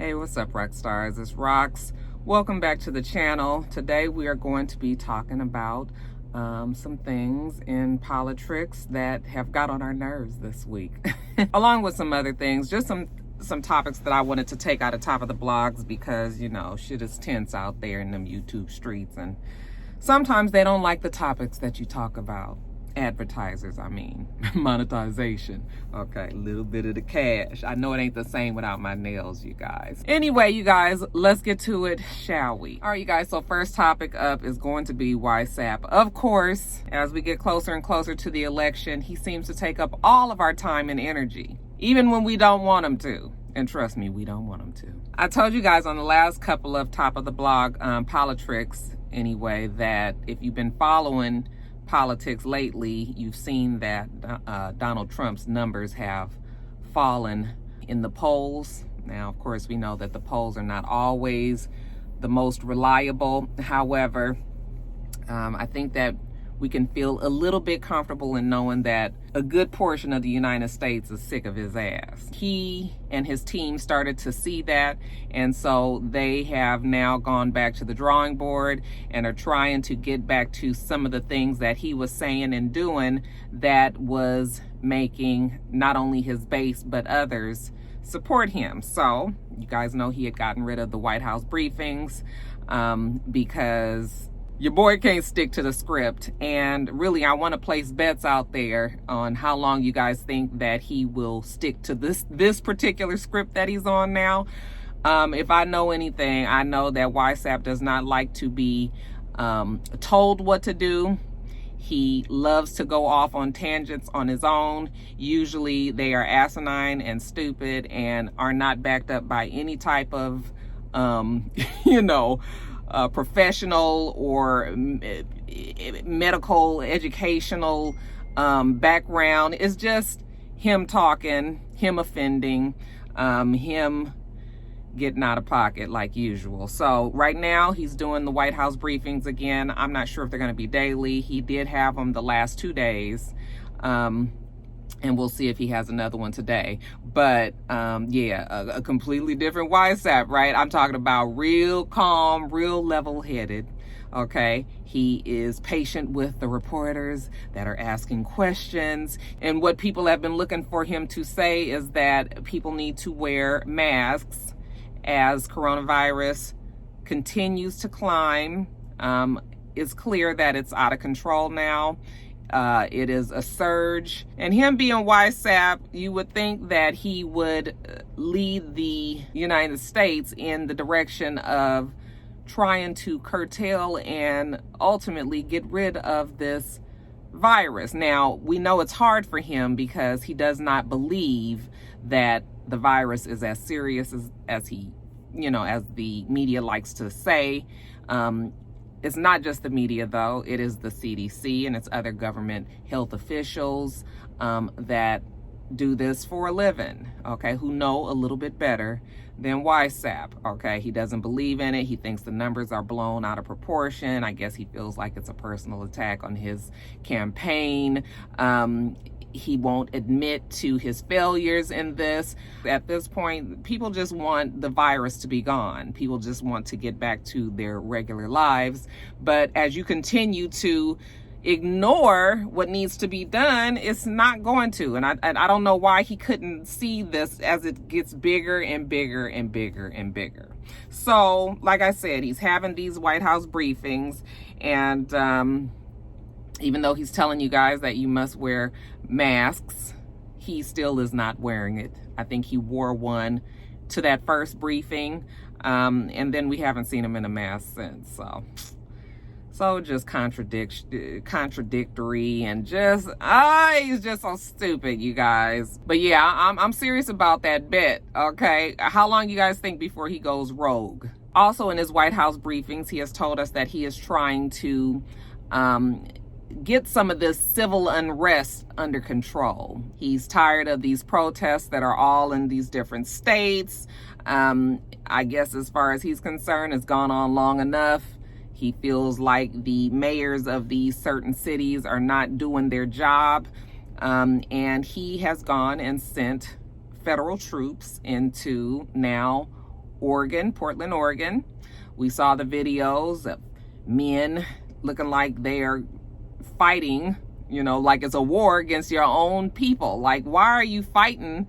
Hey, what's up, Roxstars? It's Rox. Welcome back to the channel. Today we are going to be talking about some things in politics that have got on our nerves this week, along with some other things, just some topics that I wanted to take out of top of the blogs because, you know, shit is tense out there in them YouTube streets, and sometimes they don't like the topics that you talk about. Advertisers, I mean, monetization. Okay, a little bit of the cash. I know it ain't the same without my nails, you guys. Anyway, you guys, let's get to it, shall we? All right, you guys, so first topic up is going to be WhatsApp. Of course, as we get closer and closer to the election, he seems to take up all of our time and energy, even when we don't want him to. And trust me, we don't want him to. I told you guys on the last couple of top of the blog politics, anyway, that if you've been following politics lately, you've seen that Donald Trump's numbers have fallen in the polls. Now, of course, we know that the polls are not always the most reliable. However, I think that we can feel a little bit comfortable in knowing that a good portion of the United States is sick of his ass. He and his team started to see that, and so they have now gone back to the drawing board and are trying to get back to some of the things that he was saying and doing that was making not only his base but others support him. So you guys know he had gotten rid of the White House briefings because your boy can't stick to the script. And really, I want to place bets out there on how long you guys think that he will stick to this particular script that he's on now. If I know anything, I know that WhatsApp does not like to be told what to do. He loves to go off on tangents on his own. Usually they are asinine and stupid and are not backed up by any type of, professional or medical, educational background. It's just him talking, him offending, him getting out of pocket like usual. So right now he's doing the White House briefings again. I'm not sure if they're going to be daily. He did have them the last 2 days. And we'll see if he has another one today. But a completely different WhatsApp, right? I'm talking about real calm, real level-headed, okay? He is patient with the reporters that are asking questions. And what people have been looking for him to say is that people need to wear masks as coronavirus continues to climb. It's clear that it's out of control now. It is a surge, and him being WhatsApp, you would think that he would lead the United States in the direction of trying to curtail and ultimately get rid of this virus. Now, we know it's hard for him because he does not believe that the virus is as serious as he, as the media likes to say. It's not just the media, though. It is the CDC and it's other government health officials that do this for a living, okay, who know a little bit better than WhatsApp, okay? He doesn't believe in it. He thinks the numbers are blown out of proportion. I guess he feels like it's a personal attack on his campaign. He won't admit to his failures in this. At this point, people just want the virus to be gone. People just want to get back to their regular lives. But as you continue to ignore what needs to be done, it's not going to. And I don't know why he couldn't see this as it gets bigger and bigger and bigger and bigger. So, like I said, he's having these White House briefings, and even though he's telling you guys that you must wear masks, he still is not wearing it. I think he wore one to that first briefing, and then we haven't seen him in a mask since. So just contradictory, and just he's just so stupid, you guys. But yeah, I'm serious about that bet, okay? How long you guys think before he goes rogue? Also, in his White House briefings, he has told us that he is trying to get some of this civil unrest under control. He's tired of these protests that are all in these different states. I guess as far as he's concerned, it's gone on long enough. He feels like the mayors of these certain cities are not doing their job. And he has gone and sent federal troops into now Oregon, Portland, Oregon. We saw the videos of men looking like they're fighting, you know, like it's a war against your own people. Like, why are you fighting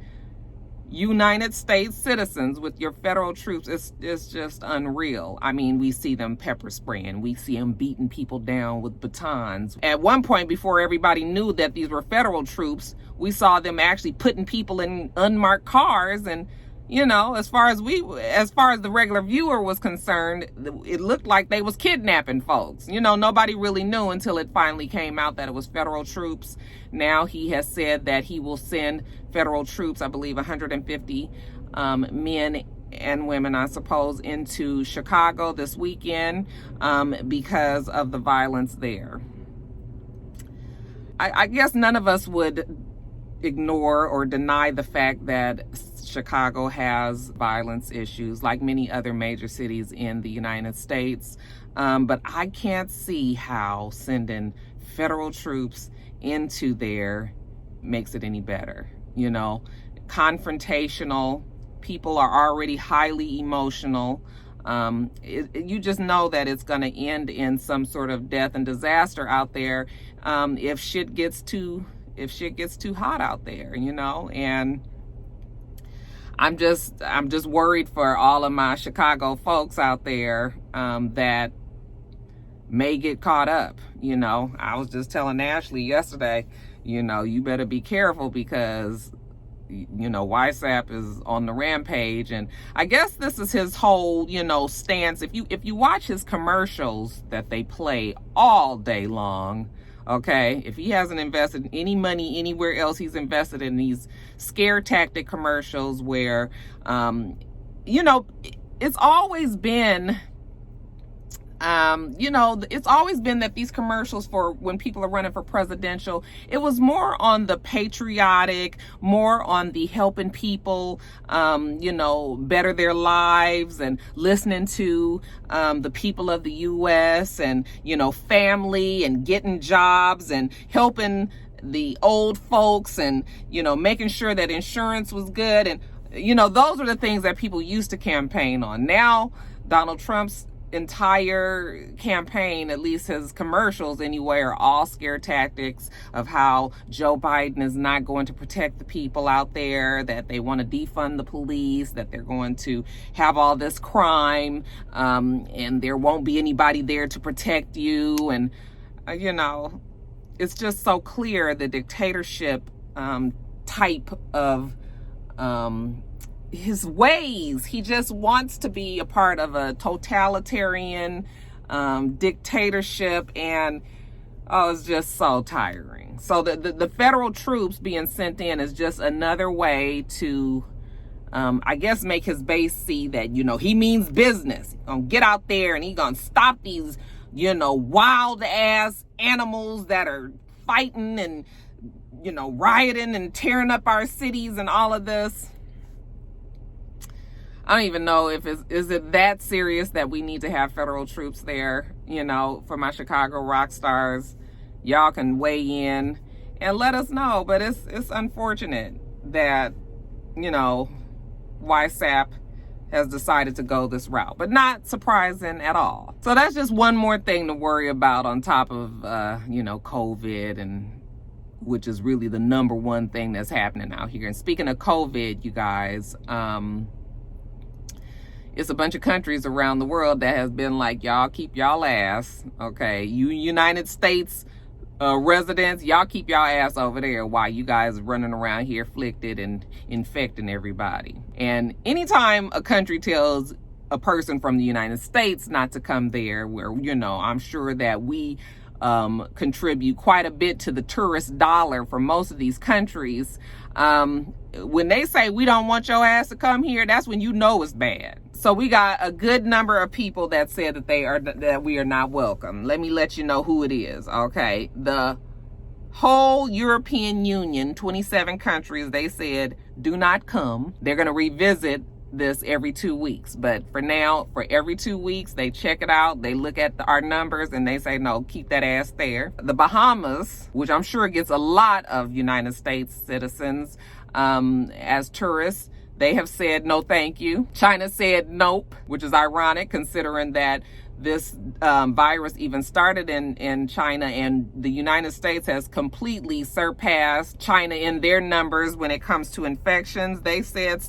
United States citizens with your federal troops? It's just unreal. I mean, we see them pepper spraying. We see them beating people down with batons. At one point, before everybody knew that these were federal troops, we saw them actually putting people in unmarked cars. And, you know, as far as the regular viewer was concerned, it looked like they was kidnapping folks. You know, nobody really knew until it finally came out that it was federal troops. Now he has said that he will send federal troops, I believe 150 men and women, I suppose, into Chicago this weekend because of the violence there. I guess none of us would ignore or deny the fact that Chicago has violence issues like many other major cities in the United States. But I can't see how sending federal troops into there makes it any better. You know, confrontational, people are already highly emotional. You just know that it's going to end in some sort of death and disaster out there if shit gets too hot out there, you know. And I'm just worried for all of my Chicago folks out there that may get caught up. You know, I was just telling Ashley yesterday, you know, you better be careful because, you know, YSAP is on the rampage. And I guess this is his whole, you know, stance. If you watch his commercials that they play all day long, okay, if he hasn't invested any money anywhere else, he's invested in these scare tactic commercials where, you know, it's always been, you know, it's always been that these commercials for when people are running for presidential, it was more on the patriotic, more on the helping people, you know, better their lives and listening to the people of the U.S. and, you know, family and getting jobs and helping the old folks and, you know, making sure that insurance was good. And, you know, those are the things that people used to campaign on. Now, Donald Trump's entire campaign, at least his commercials anyway, are all scare tactics of how Joe Biden is not going to protect the people out there, that they want to defund the police, that they're going to have all this crime, and there won't be anybody there to protect you. And, you know, it's just so clear the dictatorship type of his ways. He just wants to be a part of a totalitarian dictatorship, and it's just so tiring. So the federal troops being sent in is just another way to I guess make his base see that, you know, he means business. He's gonna get out there and he's gonna stop these, you know, wild ass animals that are fighting and, you know, rioting and tearing up our cities and all of this. I don't even know if is it that serious that we need to have federal troops there. You know, for my Chicago Roxstars, y'all can weigh in and let us know. But it's unfortunate that, you know, YSAP has decided to go this route, but not surprising at all. So that's just one more thing to worry about on top of, you know, COVID, and which is really the number one thing that's happening out here. And speaking of COVID, you guys, it's a bunch of countries around the world that has been like, y'all keep y'all ass, okay? You United States residents, y'all keep y'all ass over there while you guys running around here afflicted and infecting everybody. And anytime a country tells a person from the United States not to come there, where, you know, I'm sure that we contribute quite a bit to the tourist dollar for most of these countries. When they say we don't want your ass to come here, that's when you know it's bad. So we got a good number of people that said that we are not welcome. Let me let you know who it is, okay? The whole European Union, 27 countries, they said do not come. They're going to revisit this every 2 weeks. But for now, for every 2 weeks, they check it out. They look at our numbers and they say, no, keep that ass there. The Bahamas, which I'm sure gets a lot of United States citizens as tourists, They have said no thank you. China said nope, which is ironic considering that this virus even started in China, and the United States has completely surpassed China in their numbers when it comes to infections. They said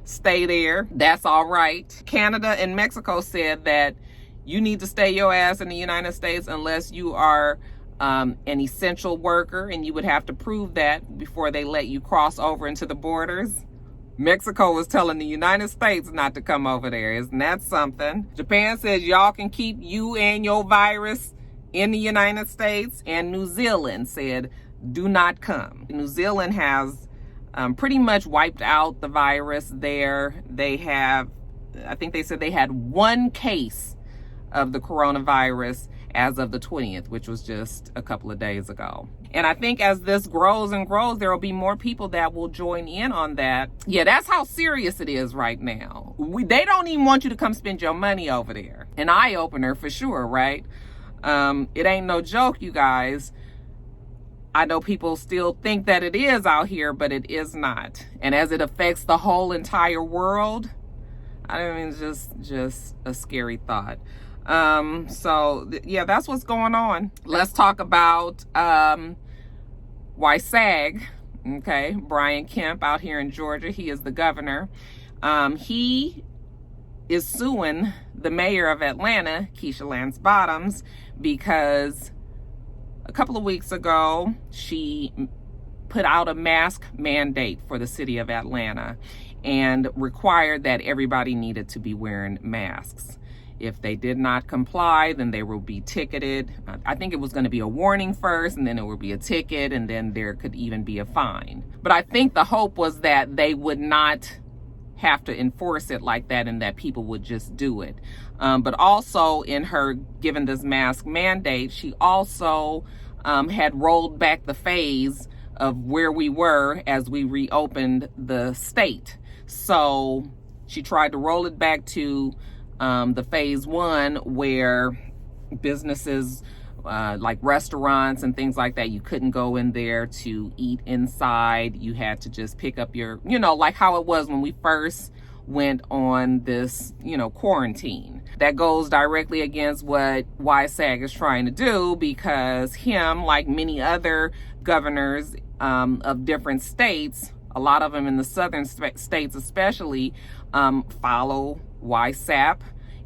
stay there. That's all right. Canada and Mexico said that you need to stay your ass in the United States unless you are an essential worker, and you would have to prove that before they let you cross over into the borders. Mexico was telling the United States not to come over there. Isn't that something? Japan says y'all can keep you and your virus in the United States, and New Zealand said do not come. New Zealand has pretty much wiped out the virus there. They have, I think they said they had 1 case of the coronavirus as of the 20th, which was just a couple of days ago. And I think as this grows and grows, there will be more people that will join in on that. Yeah, that's how serious it is right now. They don't even want you to come spend your money over there. An eye-opener for sure, right? It ain't no joke, you guys. I know people still think that it is out here, but it is not. And as it affects the whole entire world, I mean, it's just a scary thought. Yeah, that's what's going on. Let's talk about YSAG. Okay, Brian Kemp out here in Georgia. He is the governor. He is suing the mayor of Atlanta, Keisha Lance Bottoms, because a couple of weeks ago she put out a mask mandate for the city of Atlanta and required that everybody needed to be wearing masks. If they did not comply, then they will be ticketed. I think it was going to be a warning first, and then it would be a ticket, and then there could even be a fine. But I think the hope was that they would not have to enforce it like that, and that people would just do it. But also in her giving this mask mandate, she also had rolled back the phase of where we were as we reopened the state. So she tried to roll it back to the phase 1, where businesses like restaurants and things like that, you couldn't go in there to eat inside. You had to just pick up your, like how it was when we first went on this, quarantine. That goes directly against what YSAG is trying to do, because him, like many other governors of different states, a lot of them in the southern states especially, follow YSAP.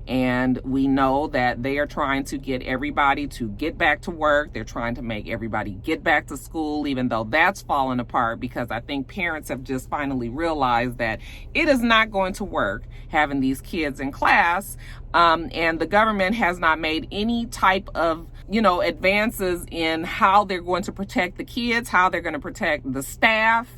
And we know that they are trying to get everybody to get back to work. They're trying to make everybody get back to school, even though that's fallen apart, because I think parents have just finally realized that it is not going to work having these kids in class. And the government has not made any type of, advances in how they're going to protect the kids, how they're going to protect the staff.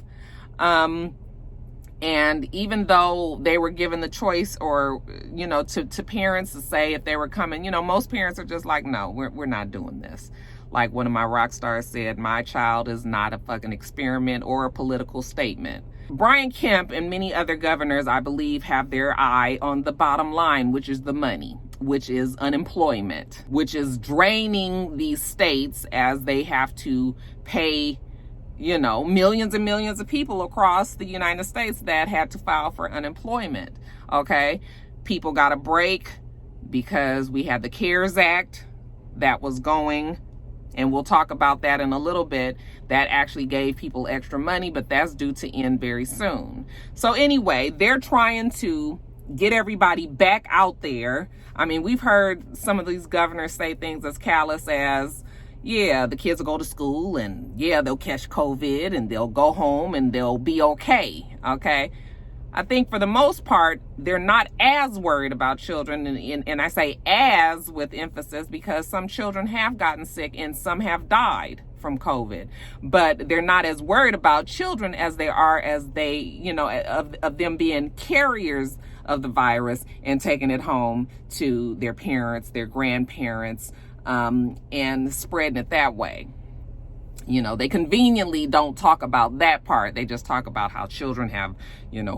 And even though they were given the choice, or, to parents to say if they were coming, most parents are just like, no, we're not doing this. Like one of my rock stars said, my child is not a fucking experiment or a political statement. Brian Kemp and many other governors, I believe, have their eye on the bottom line, which is the money, which is unemployment, which is draining these states as they have to pay millions and millions of people across the United States that had to file for unemployment. Okay. People got a break because we had the CARES Act that was going, and we'll talk about that in a little bit, that actually gave people extra money, but that's due to end very soon. So anyway, they're trying to get everybody back out there. I mean, we've heard some of these governors say things as callous as, yeah, the kids will go to school, and yeah, they'll catch COVID, and they'll go home, and they'll be okay. Okay. I think for the most part, they're not as worried about children. And I say as with emphasis, because some children have gotten sick and some have died from COVID, but they're not as worried about children as they are as they, of them being carriers of the virus and taking it home to their parents, their grandparents, and spreading it that way. They conveniently don't talk about that part. They just talk about how children have,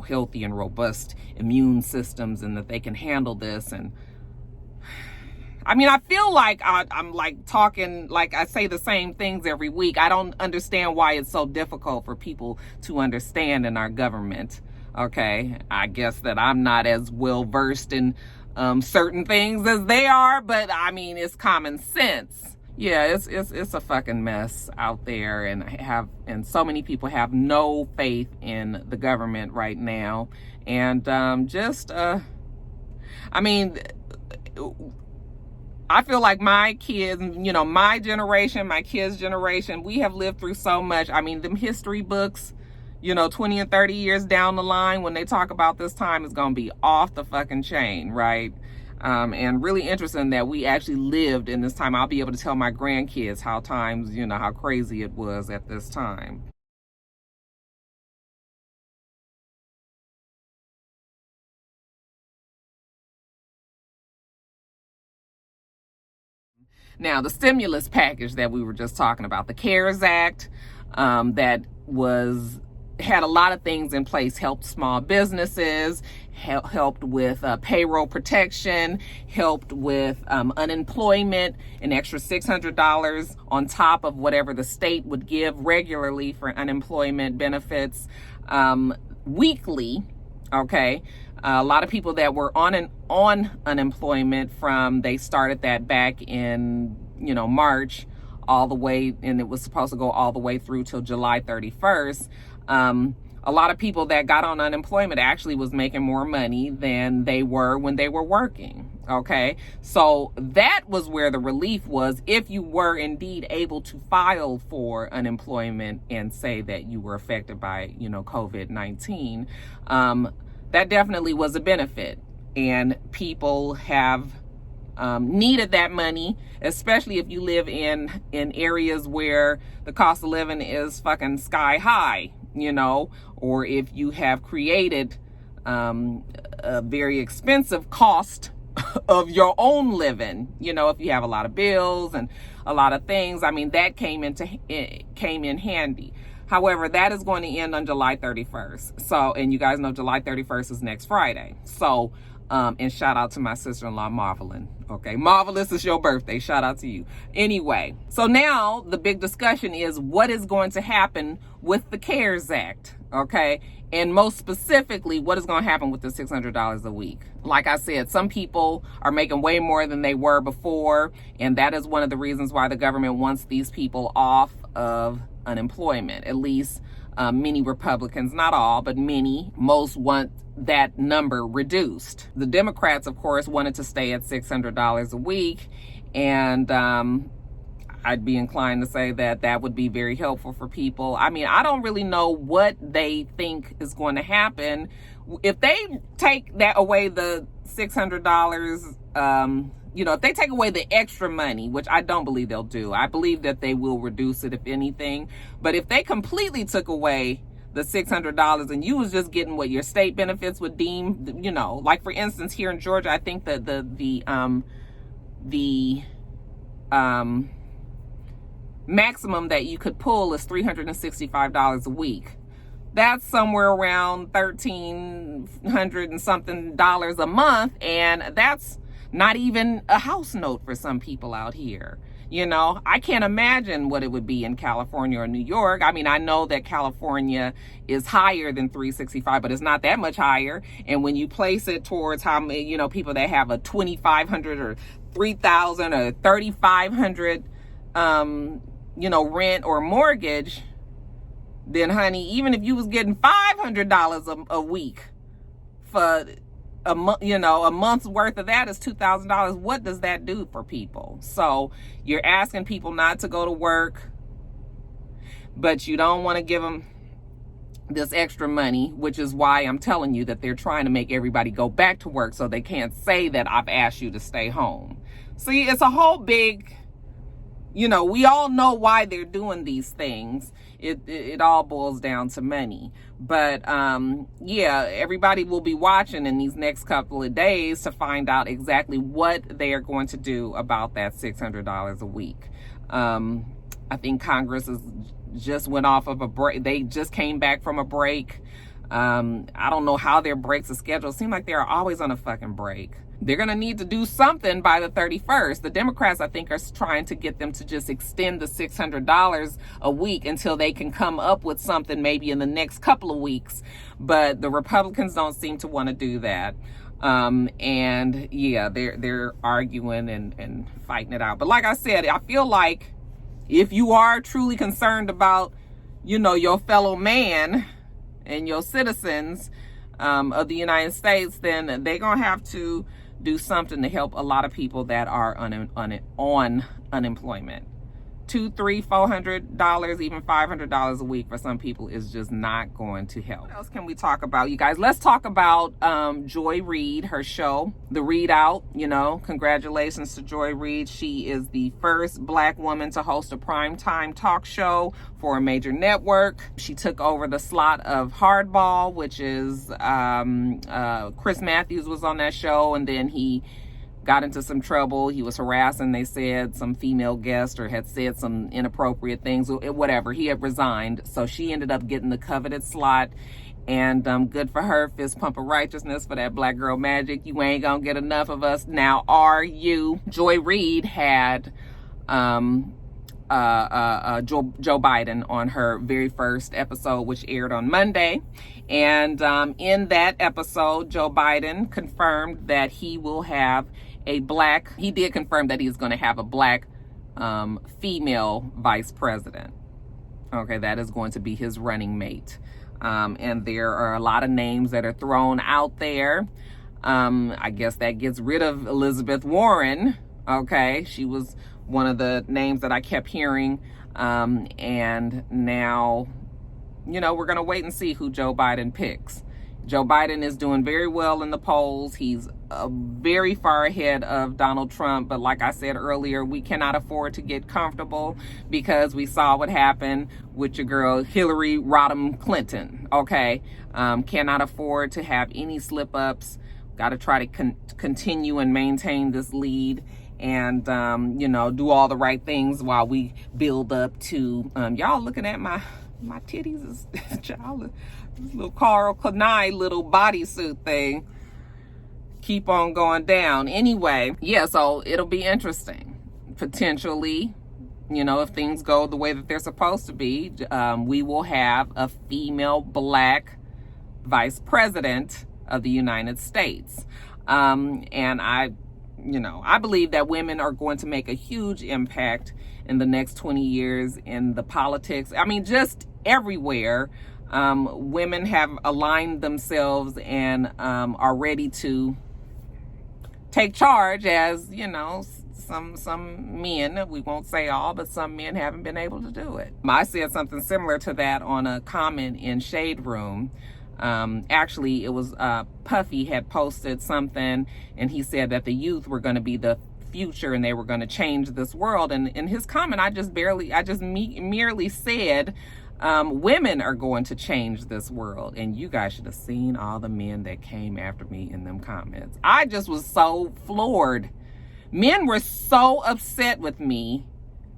healthy and robust immune systems, and that they can handle this. And I mean, I feel like I'm like talking, like I say the same things every week. I don't understand why it's so difficult for people to understand in our government. Okay, I guess that I'm not as well versed in certain things as they are, but I mean, it's common sense. Yeah, it's a fucking mess out there, and so many people have no faith in the government right now, and I mean, I feel like my kids, you know, my generation, my kids' generation, we have lived through so much. I mean, them history books, you know, 20 and 30 years down the line, when they talk about this time, is going to be off the fucking chain, right? And really interesting that we actually lived in this time. I'll be able to tell my grandkids how times, you know, how crazy it was at this time. Now, the stimulus package that we were just talking about, the CARES Act, that had a lot of things in place, helped small businesses, helped with payroll protection, helped with unemployment, an extra $600 on top of whatever the state would give regularly for unemployment benefits weekly. Okay. A lot of people that were on unemployment they started that back in, you know, March all the way, and it was supposed to go all the way through till July 31st. A lot of people that got on unemployment actually was making more money than they were when they were working. Okay. So that was where the relief was, if you were indeed able to file for unemployment and say that you were affected by, you know, COVID-19. That definitely was a benefit, and people have needed that money, especially if you live in areas where the cost of living is fucking sky high, you know, or if you have created a very expensive cost of your own living, you know, if you have a lot of bills and a lot of things. I mean, that came in handy. However, that is going to end on July 31st. So, and you guys know July 31st is next Friday. So, and shout out to my sister-in-law, Marvelyn. Okay, Marvelous, is your birthday. Shout out to you. Anyway, so now the big discussion is what is going to happen with the CARES Act, okay? And most specifically, what is going to happen with the $600 a week? Like I said, some people are making way more than they were before, and that is one of the reasons why the government wants these people off of unemployment. At least many Republicans, not all, but most want that number reduced. The Democrats, of course, wanted to stay at $600 a week, and I'd be inclined to say that that would be very helpful for people. I mean, I don't really know what they think is going to happen. If they take that away, the $600, you know, if they take away the extra money, which I don't believe they'll do, I believe that they will reduce it if anything. But if they completely took away the $600 and you was just getting what your state benefits would deem, you know, like for instance, here in Georgia, I think that the maximum that you could pull is $365 a week. That's somewhere around $1,300 and something a month, and that's not even a house note for some people out here. You know, I can't imagine what it would be in California or New York. I mean, I know that California is higher than 365, but it's not that much higher. And when you place it towards how many, you know, people that have a 2,500 or 3,000 or 3,500, you know, rent or mortgage, then honey, even if you was getting $500 a week for a month, you know, a month's worth of that is $2,000. What does that do for people? So you're asking people not to go to work, but you don't want to give them this extra money, which is why I'm telling you that they're trying to make everybody go back to work so they can't say that I've asked you to stay home. See, it's a whole big, you know, we all know why they're doing these things. It all boils down to money. But yeah, everybody will be watching in these next couple of days to find out exactly what they are going to do about that $600 a week. I think Congress just went off of a break. They just came back from a break. I don't know how their breaks are scheduled. It seems like they're always on a fucking break. They're going to need to do something by the 31st. The Democrats, I think, are trying to get them to just extend the $600 a week until they can come up with something maybe in the next couple of weeks. But the Republicans don't seem to want to do that. And yeah, they're arguing and fighting it out. But like I said, I feel like if you are truly concerned about, your fellow man and your citizens of the United States, then they're going to have to do something to help a lot of people that are on unemployment. $200, $300, $400, even $500 a week for some people is just not going to help. What else can we talk about, you guys? Let's talk about Joy Reid, her show, The Read Out. Congratulations to Joy Reid. She is the first Black woman to host a primetime talk show for a major network. She took over the slot of Hardball, which is Chris Matthews was on that show, and then he got into some trouble. He was harassing, they said, some female guest, or had said some inappropriate things, whatever. He had resigned. So she ended up getting the coveted slot. And good for her. Fist pump of righteousness for that Black girl magic. You ain't gonna get enough of us now, are you? Joy Reid had Joe Biden on her very first episode, which aired on Monday. And in that episode, Joe Biden confirmed that he will have he did confirm that he's going to have a Black female vice president. Okay, that is going to be his running mate. And there are a lot of names that are thrown out there. I guess that gets rid of Elizabeth Warren. Okay, she was one of the names that I kept hearing. And now, we're going to wait and see who Joe Biden picks. Joe Biden is doing very well in the polls. He's very far ahead of Donald Trump. But like I said earlier, we cannot afford to get comfortable because we saw what happened with your girl Hillary Rodham Clinton. Okay, cannot afford to have any slip ups. Got to try to continue and maintain this lead. And, do all the right things while we build up to, y'all looking at my titties, is child, this little Carl Kanai little bodysuit thing. Keep on going down. Anyway, yeah, so it'll be interesting. Potentially, if things go the way that they're supposed to be, we will have a female Black vice president of the United States. And I believe that women are going to make a huge impact in the next 20 years in the politics. I mean, just everywhere. Women have aligned themselves and are ready to take charge, as, some men, we won't say all, but some men haven't been able to do it. I said something similar to that on a comment in Shade Room. Actually, it was Puffy had posted something, and he said that the youth were going to be the future and they were going to change this world. And in his comment, I just merely said, women are going to change this world. And you guys should have seen all the men that came after me in them comments. I just was so floored. Men were so upset with me.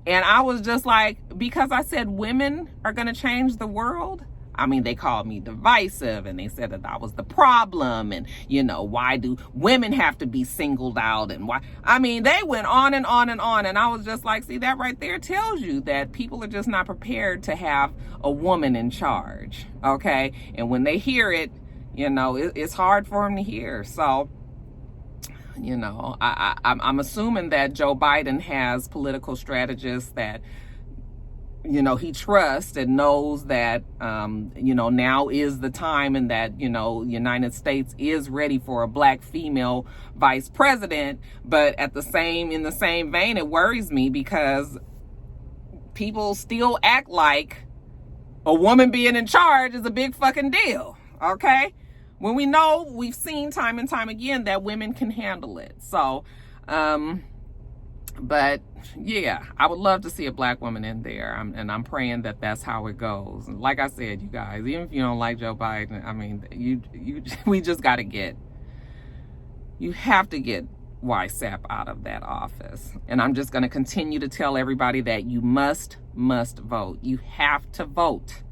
And I was just like, because I said women are going to change the world. I mean, they called me divisive, and they said that I was the problem, and, why do women have to be singled out, and why? I mean, they went on and on and on, and I was just like, see, that right there tells you that people are just not prepared to have a woman in charge, okay? And when they hear it, it's hard for them to hear. So, I'm assuming that Joe Biden has political strategists that he trusts and knows that, now is the time, and that, United States is ready for a Black female vice president. But in the same vein, it worries me because people still act like a woman being in charge is a big fucking deal. Okay. When we know, we've seen time and time again that women can handle it. So, but yeah, I would love to see a Black woman in there. And I'm praying that that's how it goes. And like I said, you guys, even if you don't like Joe Biden, I mean, we just got to you have to get YSAP out of that office. And I'm just going to continue to tell everybody that you must vote. You have to vote.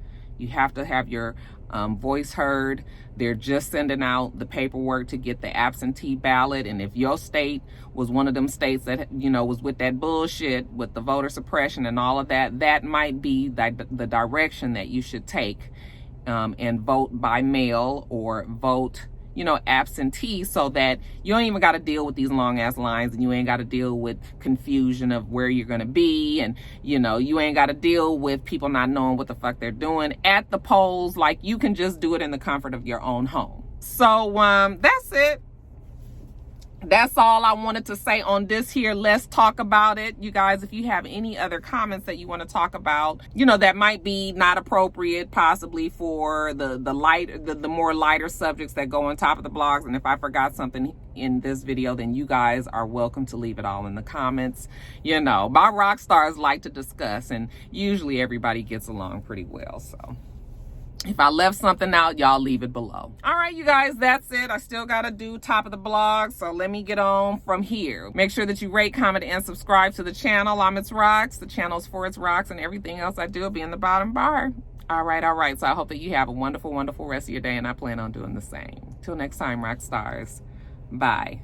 You have to have your voice heard. They're just sending out the paperwork to get the absentee ballot. And if your state was one of them states that, you know, was with that bullshit with the voter suppression and all of that, that might be the direction that you should take, and vote by mail or vote, you know, absentee, so that you don't even got to deal with these long ass lines, and you ain't got to deal with confusion of where you're going to be. And, you know, you ain't got to deal with people not knowing what the fuck they're doing at the polls. Like, you can just do it in the comfort of your own home. So, that's it. That's all I wanted to say on this here. Let's talk about it. You guys, if you have any other comments that you want to talk about, you know, that might be not appropriate possibly for the more lighter subjects that go on top of the blogs. And if I forgot something in this video, then you guys are welcome to leave it all in the comments. You know, my rock stars like to discuss, and usually everybody gets along pretty well. So if I left something out, y'all leave it below. All right, you guys, that's it. I still got to do top of the blog, so let me get on from here. Make sure that you rate, comment, and subscribe to the channel. I'm It's Rox. The channel's for It's Rox, and everything else I do will be in the bottom bar. All right. So I hope that you have a wonderful, wonderful rest of your day, and I plan on doing the same. Till next time, rock stars. Bye.